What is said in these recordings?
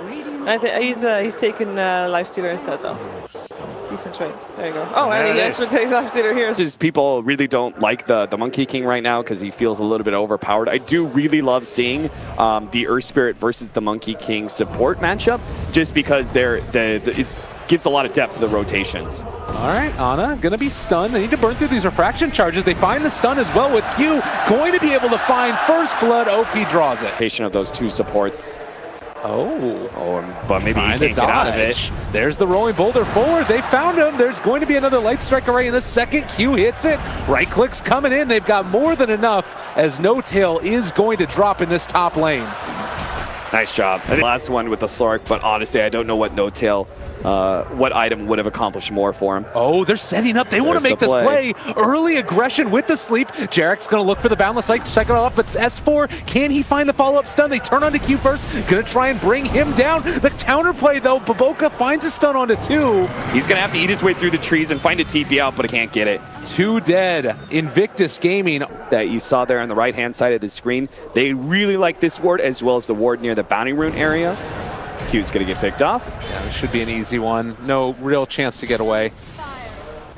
He's taken Lifestealer instead though. Decent trade. There you go. Oh, and he actually takes Lifestealer here. Just people really don't like the Monkey King right now because he feels a little bit overpowered. I do really love seeing the Earth Spirit versus the Monkey King support matchup, just because it gives a lot of depth to the rotations. All right, Ana gonna be stunned. They need to burn through these refraction charges. They find the stun as well with Q. Going to be able to find first blood. OP draws it. Patient of those two supports. But maybe he can't get out of it. There's the rolling boulder forward. They found him. There's going to be another light strike array in a second. Q hits it. Right clicks coming in. They've got more than enough as No Tail is going to drop in this top lane. Nice job. Last one with the Slurk, but honestly, I don't know what No Tail, what item would have accomplished more for him. Oh, they're setting up. They want to make this play. Early aggression with the sleep. Jarek's going to look for the boundless light, second off, but S4, can he find the follow-up stun? They turn onto Q first. Going to try and bring him down. The counterplay, though, Baboka finds a stun onto 2. He's going to have to eat his way through the trees and find a TP out, but he can't get it. 2 dead. Invictus Gaming. That you saw there on the right-hand side of the screen. They really like this ward as well as the ward near the bounty rune area. Q's going to get picked off. Yeah, this should be an easy one. No real chance to get away.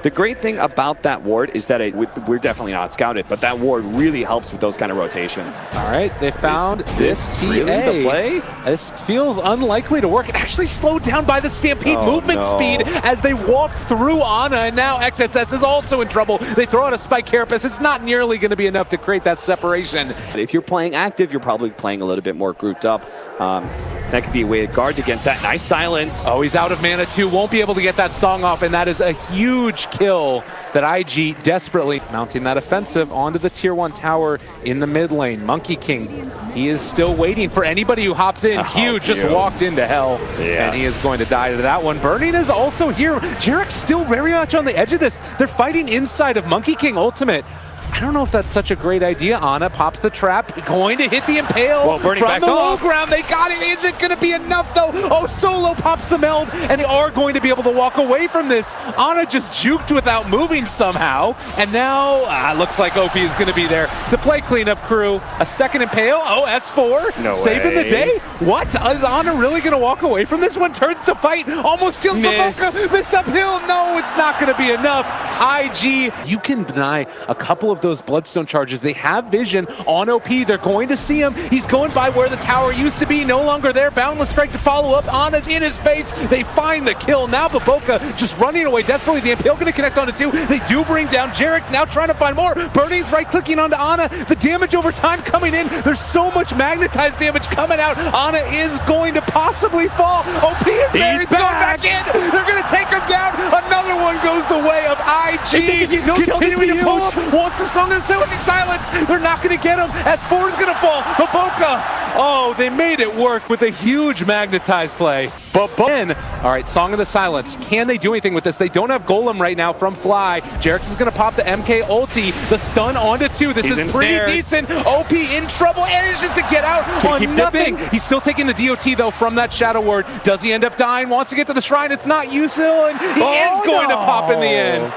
The great thing about that ward is that we're definitely not scouted, but that ward really helps with those kind of rotations. All right, they found this TA. Really the play? This feels unlikely to work. It actually slowed down by the Stampede movement speed as they walked through Ana, and now XSS is also in trouble. They throw out a Spike Carapace. It's not nearly going to be enough to create that separation. If you're playing active, you're probably playing a little bit more grouped up. That could be a way to guard against that. Nice silence. Oh, he's out of mana too. Won't be able to get that song off, and that is a huge kill that IG desperately mounting that offensive onto the tier 1 tower in the mid lane. Monkey King, he is still waiting for anybody who hops in. Q just walked into hell, and he is going to die to that one. Burning is also here. Jarek's still very much on the edge of this. They're fighting inside of Monkey King ultimate. I don't know if that's such a great idea. Ana pops the trap, going to hit the Impale from the low ground. They got it. Is it going to be enough, though? Oh, Solo pops the meld, and they are going to be able to walk away from this. Ana just juked without moving somehow, and now looks like OP is going to be there to play cleanup crew. A second Impale. Oh, S4 no saving the day. What? Is Ana really going to walk away from this one? Turns to fight. Almost kills Baboka. Miss uphill. No, it's not going to be enough. IG, you can deny a couple of those Bloodstone charges. They have vision on OP. They're going to see him. He's going by where the tower used to be. No longer there. Boundless strike to follow up. Ana's in his face. They find the kill. Now Baboka just running away desperately. The Impale going to connect onto 2. They do bring down Jarek's now trying to find more. Burning's right clicking onto Ana. The damage over time coming in. There's so much magnetized damage coming out. Ana is going to possibly fall. OP is there. He's going back in. They're going to take him down. Another one goes the way of IG. Continuing to pull up. Wants the song and silence. They're not going to get him. S4 is going to fall. Baboka. Oh, they made it work with a huge magnetized play. But then, all right, Song of the Silence. Can they do anything with this? They don't have Golem right now from Fly. Jarex is going to pop the MK ulti. The stun onto 2. This is pretty decent. OP in trouble. Manages to get out on nothing. He's still taking the DOT, though, from that Shadow Word. Does he end up dying? Wants to get to the shrine. It's not Yusil, and he is going to pop in the end.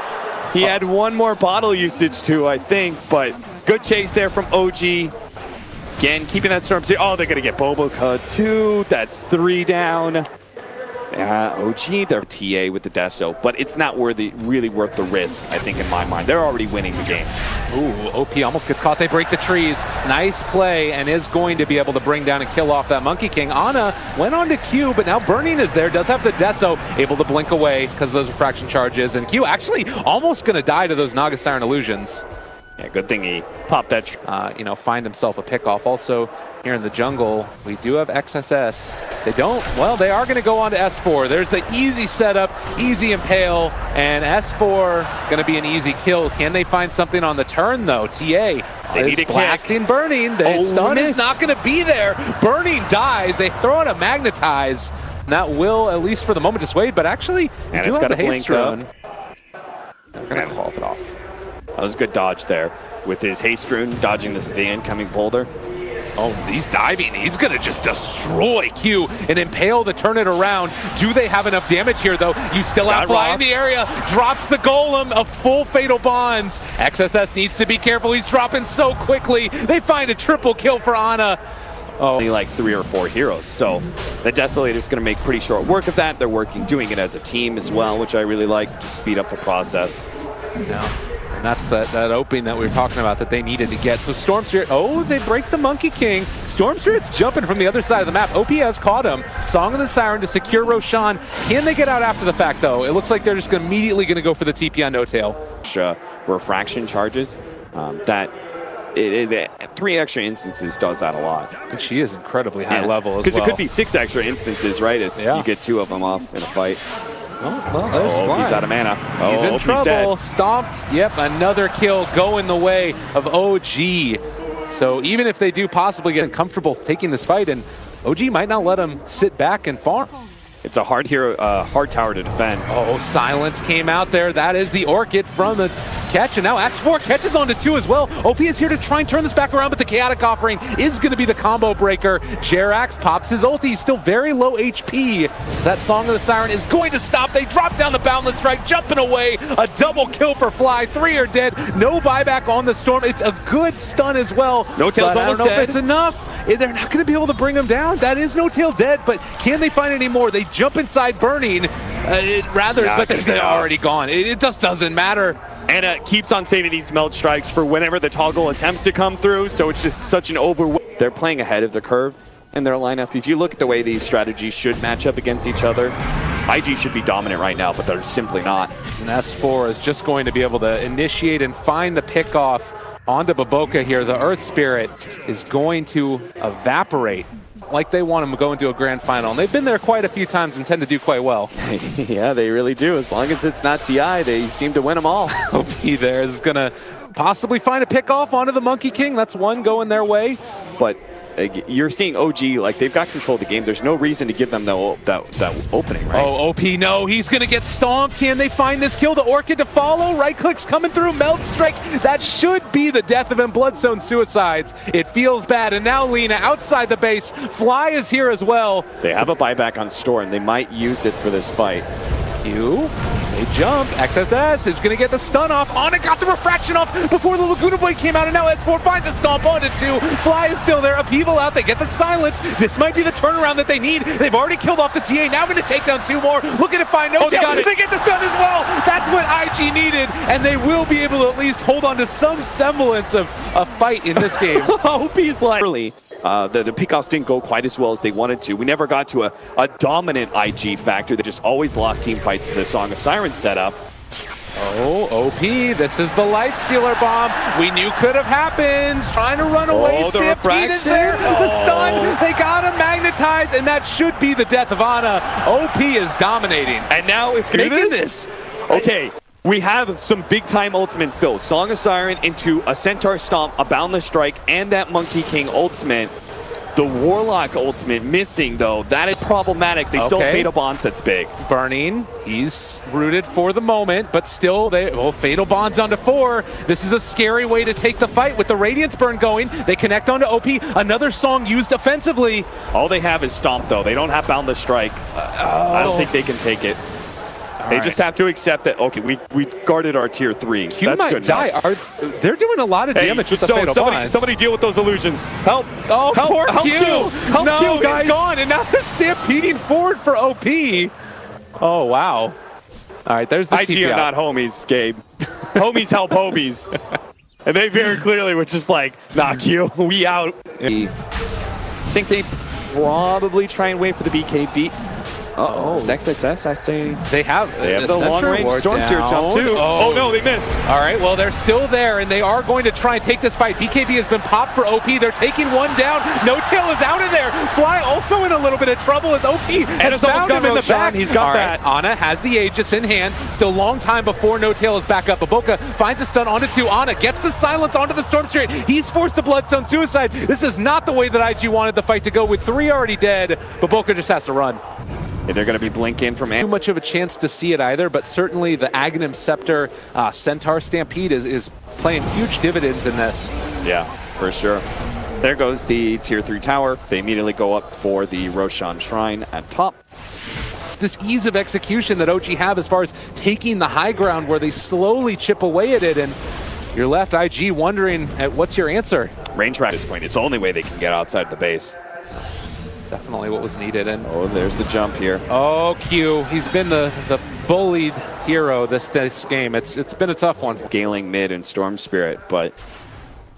He had one more bottle usage too, I think, but good chase there from OG. Again, keeping that storm. Oh, they're going to get Baboka too. That's 3 down. OG, they're TA with the Deso, but it's not really worth the risk, I think, in my mind. They're already winning the game. Ooh, OP almost gets caught. They break the trees. Nice play, and is going to be able to bring down and kill off that Monkey King. Ana went on to Q, but now Burning is there. Does have the Deso, able to blink away because of those refraction charges. And Q actually almost going to die to those Naga Siren illusions. Yeah, good thing he popped that. Find himself a pickoff. Also, here in the jungle, we do have XSS. They are going to go on to S4. There's the easy setup, easy Impale, and S4 going to be an easy kill. Can they find something on the turn, though? TA is blasting Burning. The stun is not going to be there. Burning dies. They throw out a Magnetize. And that will, at least for the moment, dissuade, but actually, and it's got a haste rune. They're going to cough it off. That was a good dodge there with his haste rune, dodging the incoming boulder. Oh, he's diving. He's going to just destroy Q and Impale to turn it around. Do they have enough damage here, though? You still have Fly in the area. Drops the Golem of full Fatal Bonds. XSS needs to be careful. He's dropping so quickly. They find a triple kill for Ana. only like 3 or 4 heroes. So the Desolator's going to make pretty short work of that. They're doing it as a team as well, which I really like to speed up the process. Yeah. And that's that opening that we were talking about that they needed to get. So Storm Spirit, oh, they break the Monkey King. Storm Spirit's jumping from the other side of the map. OP has caught him. Song of the Siren to secure Roshan. Can they get out after the fact, though? It looks like they're just immediately going to go for the TP on No Tail. Refraction charges that 3 extra instances does that a lot. And she is incredibly high level as well. Because it could be 6 extra instances, right? If you get 2 of them off in a fight. Oh, well, there's he's out of mana. He's in trouble. Stomped. Yep, another kill going the way of OG. So even if they do possibly get comfortable taking this fight, and OG might not let him sit back and farm. It's a hard tower to defend. Oh, Silence came out there. That is the Orchid from the catch, and now X4 catches onto 2 as well. OP is here to try and turn this back around, but the Chaotic Offering is going to be the combo breaker. Jerax pops his ulti. He's still very low HP. So that Song of the Siren is going to stop. They drop down the Boundless Strike, jumping away. A double kill for Fly. 3 are dead. No buyback on the Storm. It's a good stun as well. No Tail's almost dead. I don't know if it's enough. They're not going to be able to bring him down. That is No Tail dead, but can they find any more? They jump inside Burning, but they're already gone. It just doesn't matter. And it keeps on saving these Melt Strikes for whenever the toggle attempts to come through, so it's just such an overwhelm. They're playing ahead of the curve in their lineup. If you look at the way these strategies should match up against each other, IG should be dominant right now, but they're simply not. And S4 is just going to be able to initiate and find the pickoff onto Baboka here. The Earth Spirit is going to evaporate like they want him to go into a grand final. And they've been there quite a few times and tend to do quite well. Yeah, they really do. As long as it's not TI, they seem to win them all. OP there is going to possibly find a pickoff onto the Monkey King. That's one going their way. But you're seeing OG, like, they've got control of the game. There's no reason to give them that opening, right? Oh, OP, no. He's going to get stomped. Can they find this kill? The Orchid to follow. Right click's coming through. Melt Strike. That should be the death of him. Bloodstone Suicides. It feels bad. And now Lina outside the base. Fly is here as well. They have a buyback on Storm. They might use it for this fight. Q. They jump. XSS is going to get the stun off. Ana got the refraction off before the Laguna Blade came out, and now S4 finds a stomp onto 2. Fly is still there. Upheaval out. They get the silence. This might be the turnaround that they need. They've already killed off the TA. Now going to take down 2 more. Looking to find No Tail. They get the stun as well. That's what IG needed, and they will be able to at least hold on to some semblance of a fight in this game. OP's like early. The pickoffs didn't go quite as well as they wanted to. We never got to a dominant IG factor. They just always lost team fights to the Song of Siren setup. Oh, OP, this is the Life Stealer bomb we knew could have happened. Trying to run away. Stampede is there. The stun. They got him magnetized, and that should be the death of Ana. OP is dominating. And now it's making this. Okay. We have some big-time ultimate still. Song of Siren into a Centaur Stomp, a Boundless Strike, and that Monkey King ultimate. The Warlock ultimate missing, though. That is problematic. They still have Fatal Bonds that's big. Burning. He's rooted for the moment, but still, Fatal Bonds onto 4. This is a scary way to take the fight with the Radiance Burn going. They connect onto OP. Another song used offensively. All they have is Stomp, though. They don't have Boundless Strike. I don't think they can take it. They just have to accept that, okay, we guarded our tier 3. Q That's might good die. They're doing a lot of damage with the Fatal Bonds. Somebody deal with those illusions. Help. Oh, help, poor help Q. Help no, Q, guys. He's gone, and now they're stampeding forward for OP. Oh, wow. All right, there's the IG TP are out. not homies, Gabe. Homies help homies. And they very clearly were just like, nah, Q, we out. I think they probably try and wait for the BK beat. Uh-oh. XXS, I say. They have the long-range Storm Seer jump, too. Oh, no, they missed. All right, well, they're still there, and they are going to try and take this fight. BKB has been popped for OP. They're taking one down. No Tail is out of there. Fly also in a little bit of trouble as OP has found him in the back. He's got that. Ana has the Aegis in hand. Still long time before No Tail is back up. Baboka finds a stun onto 2. Ana gets the silence onto the Storm Spirit. He's forced to Bloodstone Suicide. This is not the way that IG wanted the fight to go with 3 already dead. Baboka just has to run. And they're going to be blinking from too much of a chance to see it either, but certainly the Aghanim Scepter Centaur Stampede is playing huge dividends in this. Yeah, for sure. There goes the tier 3 tower. They immediately go up for the Roshan Shrine at top. This ease of execution that OG have as far as taking the high ground where they slowly chip away at it, and you're left IG wondering at what's your answer? Range at this point, it's the only way they can get outside the base. definitely what was needed. And Oh, there's the jump here. oh, Q, he's been the bullied hero this game. It's been a tough one. Scaling mid and Storm Spirit, but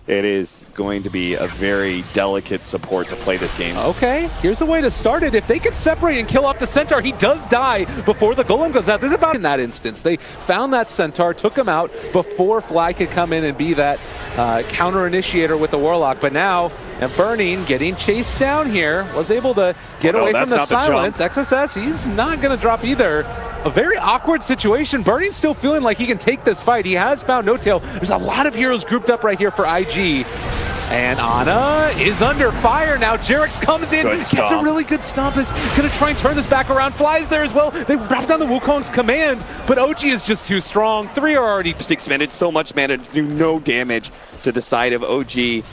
it is going to be a very delicate support to play this game. Okay, here's a way to start it. If they can separate and kill off the Centaur, he does die before the Golem goes out. This is about in that instance. They found that Centaur, took him out before Fly could come in and be that counter initiator with the Warlock. But now, and Burning getting chased down here, was able to get away from the silence. XSS, he's not going to drop either. A very awkward situation. Burning's still feeling like he can take this fight. He has found No Tail. There's a lot of heroes grouped up right here for IG. And Ana is under fire now. Jerix comes in, gets a really good stomp. Is going to try and turn this back around. Flies there as well. They wrap down the Wukong's command, but OG is just too strong. 3 are already 6 minutes, so much mana to do no damage to the side of OG.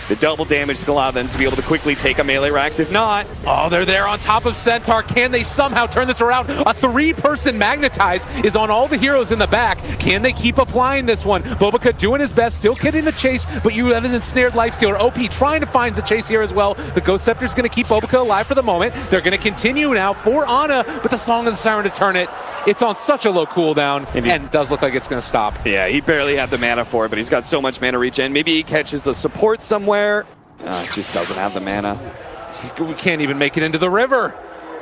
The double damage is going to allow them to be able to quickly take a melee Rax. If not, oh, they're there on top of Centaur. Can they somehow turn this around? A 3-person Magnetize is on all the heroes in the back. Can they keep applying this one? Bobica doing his best, still getting the chase, but you have an ensnared Lifestealer. OP trying to find the chase here as well. The Ghost Scepter's going to keep Bobica alive for the moment. They're going to continue now for Ana, but the Song of the Siren to turn it. It's on such a low cooldown, and does look like it's going to stop. Yeah, he barely had the mana for it, but he's got so much mana regen. Maybe he catches a support somewhere. Just doesn't have the mana. We can't even make it into the river.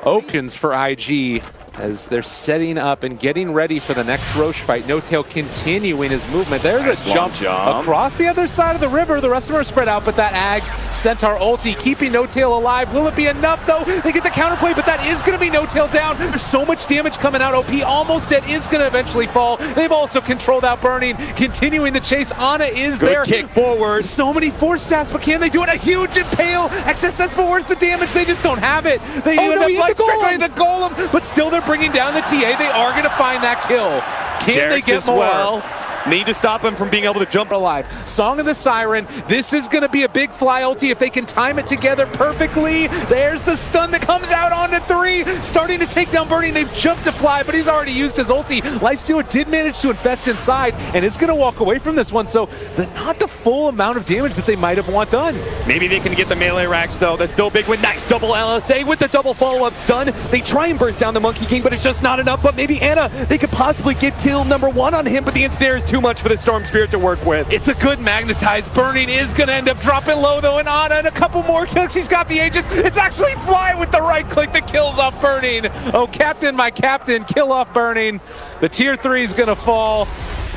Opens for IG as they're setting up and getting ready for the next Roche fight. No Tail continuing his movement. There's nice a jump across the other side of the river. The rest of them are spread out, but that Ags Centaur ulti keeping No Tail alive. Will it be enough though? They get the counterplay, but that is going to be No Tail down. There's so much damage coming out. OP almost dead, is going to eventually fall. They've also controlled out Burning, continuing the chase. Ana is there. Good kick forward. So many Force Staffs, but can they do it? A huge impale. XSS, but where's the damage? They just don't have it. They end up light striking the Golem, but still they're bringing down the TA. They are going to find that kill. Can they get more? Well. Need to stop him from being able to jump alive. Song of the Siren. This is going to be a big Fly ulti if they can time it together perfectly. There's the stun that comes out onto 3. Starting to take down Burning. They've jumped to Fly, but he's already used his ulti. Lifestealer did manage to infest inside and is going to walk away from this one. So not the full amount of damage that they might have want done. Maybe they can get the melee Rax though. That's still a big win. Nice double LSA with the double follow-up stun. They try and burst down the Monkey King, but it's just not enough. But maybe Ana, they could possibly get till #1 on him, but the ensnare is too much for the Storm Spirit to work with. It's a good Magnetize. Burning is going to end up dropping low though, and Ana and a couple more kills. He's got the Aegis. It's actually Fly with the right click that kills off Burning. Oh, Captain, my Captain, kill off Burning. The tier 3 is going to fall.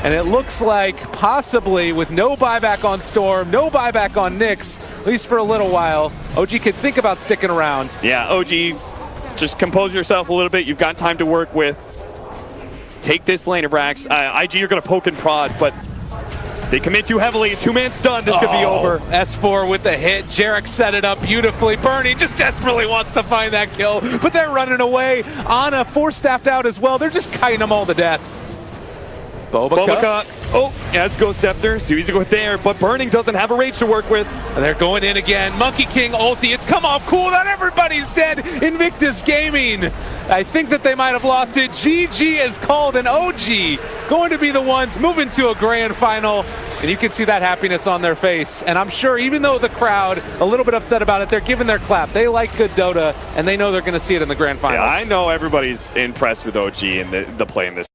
And it looks like possibly with no buyback on Storm, no buyback on Nyx, at least for a little while, OG could think about sticking around. Yeah, OG, just compose yourself a little bit. You've got time to work with. Take this lane of Rax. IG, you're going to poke and prod, but they commit too heavily. A 2-man stun. This could be over. S4 with the hit. Jarek set it up beautifully. Burning just desperately wants to find that kill, but they're running away. Ana Force-staffed out as well. They're just kiting them all to death. Bobica. Oh, yeah, it's Ghost Scepter. So easy to go there, but Burning doesn't have a rage to work with. And they're going in again. Monkey King ulti. It's come off cool. Not everybody's dead. Invictus Gaming. I think that they might have lost it. GG is called, an OG going to be the ones moving to a grand final. And you can see that happiness on their face. And I'm sure even though the crowd a little bit upset about it, they're giving their clap. They like good Dota, and they know they're going to see it in the grand finals. Yeah, I know everybody's impressed with OG and the play in this.